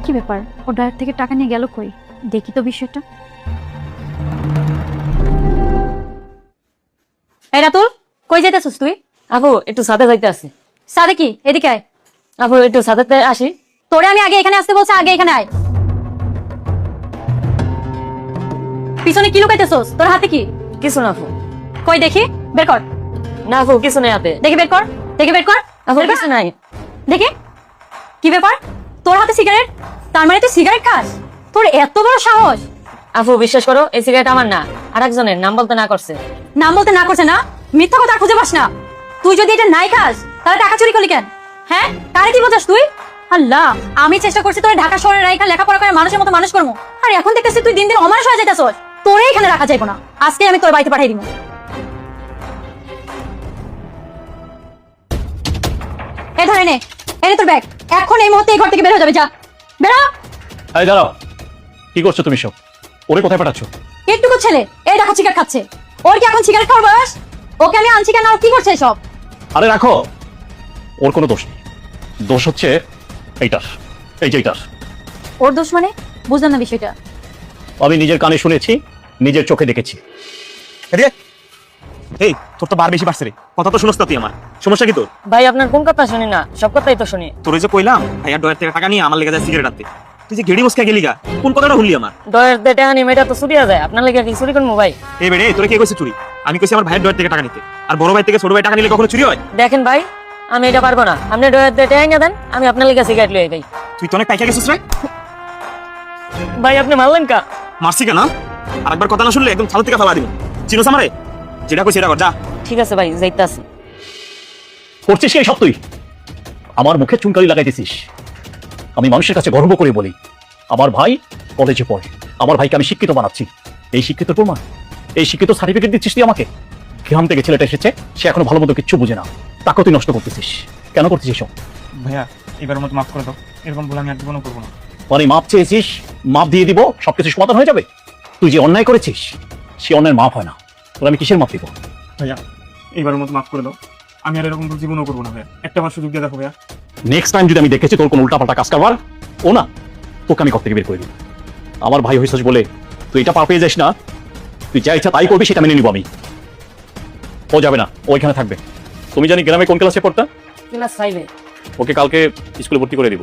কি ব্যাপার, ও ড্রয়ার থেকে টাকা নিয়ে গেল কই? দেখি তো বিষয়টা। এই রাতুল, কই যাইতেছিস তুই? আপু একটু সাথে যাইতে আসি। সাদে কি, এদিকে আয়। আপু একটু সাথে আসি। তোরে আমি আগে এখানে আসতে বলছি, আগে এখানে আয়। পিছনে কি লুকাইতেছস? তোর হাতে কি? কিছু না আপু। কই দেখি, বের কর। না আপু কিছু নেই হাতে। দেখি বের কর, দেখি বের কর। আপু বের কর। কিছু নাই। দেখি কি ব্যাপার, তোর হাতে সিগারেট? তার মানে তুই সিগারেট খাস? তোর এত বড় সাহস! আপু বিশ্বাস করো, এই সিগারেট আমার না, আরেকজনের, নাম বলতে না করছে। নাম বলতে না করছে না? মিথ্যা কথা খুঁজে পাস না। তুই যদি এটা নাই খাস তাহলে টাকা চুরি করলি কেন? হ্যাঁ, কারে কি বোঝাস তুই? আল্লাহ, আমি চেষ্টা করছি তোর ঢাকা শহরে রাখা, লেখাপড়া করে মানুষের মতো মানুষ করবো, আর এখন দেখতেছি তুই দিন দিন অমানুষ হয়ে যাইতেছস। তোরে এখানে রাখা যাইবো না, আজকে আমি তোর বাড়িতে পাঠিয়ে দিব। এ ধরে নে, এনে তোর ব্যাগ। এখন এই মুহূর্তে এই ঘর থেকে বের হয়ে যাবে, যা বেরো। এই দাঁড়াও, কি করছো তুমি সব? ওরে কোথায় পাঠাচ্ছ? একটুকু ছেলে, এই দেখো সিগারেট খাচ্ছে। ওর কি এখন সিগারেট খাওয়ার বয়স? ওকে আমি আনছি কেন, ও কি করছে সব? আরে রাখো, ওর কোনো দোষ নেই। দোষ হচ্ছে এইটার, এই যে এইটার। ওর দোষ মানে? বুঝলাম না বিষয়টা। আমি নিজের কানে শুনেছি, নিজের চোখে দেখেছি। এই তোর তো বার বেশি বাড়ছে রে, কথা তো শুনস না তুই। আমার সমস্যা কি তোর? ভাই আপনার কোন কথা শুনি না, সব কথাই তো শুনি। তোর যে কইলাম ভাইয়া ডয়ের থেকে টাকা নিয়ে আমার লেগে যায় সিগারেট আনতে, তুই যে গেড়ি মুসকা গেলি গা, কোন কথাটা শুনলি আমার? ডয়ের দে টাকা নিয়ে এটা তো চুরিয়া যায়, আপনার লেগে কি চুরি করবো ভাই? এই বেড়ে তোরা কে কইছে চুরি? আমি কইছি আমার ভাইয়ের ডয়ের থেকে টাকা নিতে, আর বড় ভাই থেকে ছোট ভাই টাকা নিলে কখনো চুরি হয়? দেখেন ভাই, আমি এটা পারবো না, আপনি ডয়ের দে টাকা নিয়ে দেন, আমি আপনার লেগে সিগারেট লয়ে যাই। তুই তো অনেক পাইকা গেছিস রে। ভাই আপনি মারলেন কা? মারছি কেন? আরেকবার কথা না শুনলে একদম ফালতু থেকে ফেলা দিব। চিনোস আমারে? যেটা কইছি সেটা কর, যা। ঠিক আছে ভাই, যাইতে আসি। করছিস কি সব তুই? আমার মুখে চুনকালি লাগাইতেছিস। আমি মানুষের কাছে গর্ব করে বলি, আমার ভাই কলেজে পড়ে, আমার ভাইকে আমি শিক্ষিত বানাচ্ছি। এই শিক্ষিত প্রমাণ, এই শিক্ষিত সার্টিফিকেট দিচ্ছিস তুই আমাকে? গ্রাম থেকে ছেলেটা এসেছে, সে এখনো ভালো মতো কিচ্ছু বুঝে না, তাকেও তুই নষ্ট করতেছিস। কেন করতেছিস এসব? ভাইয়া এবার মতো মাফ করে দাও, এরকম ভুল আমি আর জীবনও করবো না। মানে মাপ চেয়েছিস, মাপ দিয়ে দিব, সবকিছু সমাধান হয়ে যাবে? তুই যে অন্যায় করেছিস, সে অন্যায়ের মাপ হয় না। তোর আমি কিসের মাপ দিব? ভাইয়া এইবারের মতো মাফ করে দাও, আমি আর এরকম ভুল জীবনও করবো না ভাইয়া। একটা বার সুযোগ দিয়ে দেখো ভাইয়া। নেক্সট টাইম যদি আমি দেখেছি তোর কোনো উল্টাপাল্টা কাজ করবার, ও না, তোকে আমি ঘর থেকে বের করে দিব। আমার ভাই হয়েছিস বলে তুই এটা পার পেয়ে যাস না। তুই যা ইচ্ছা তাই করবি, সেটা মেনে নিব আমি। ও যাবে না, ও এখানে থাকবে। তুমি জানি গ্রামে কোন ক্লাসে পড়তা? ক্লাস 5-এ। ওকে কালকে স্কুলে ভর্তি করে দিব।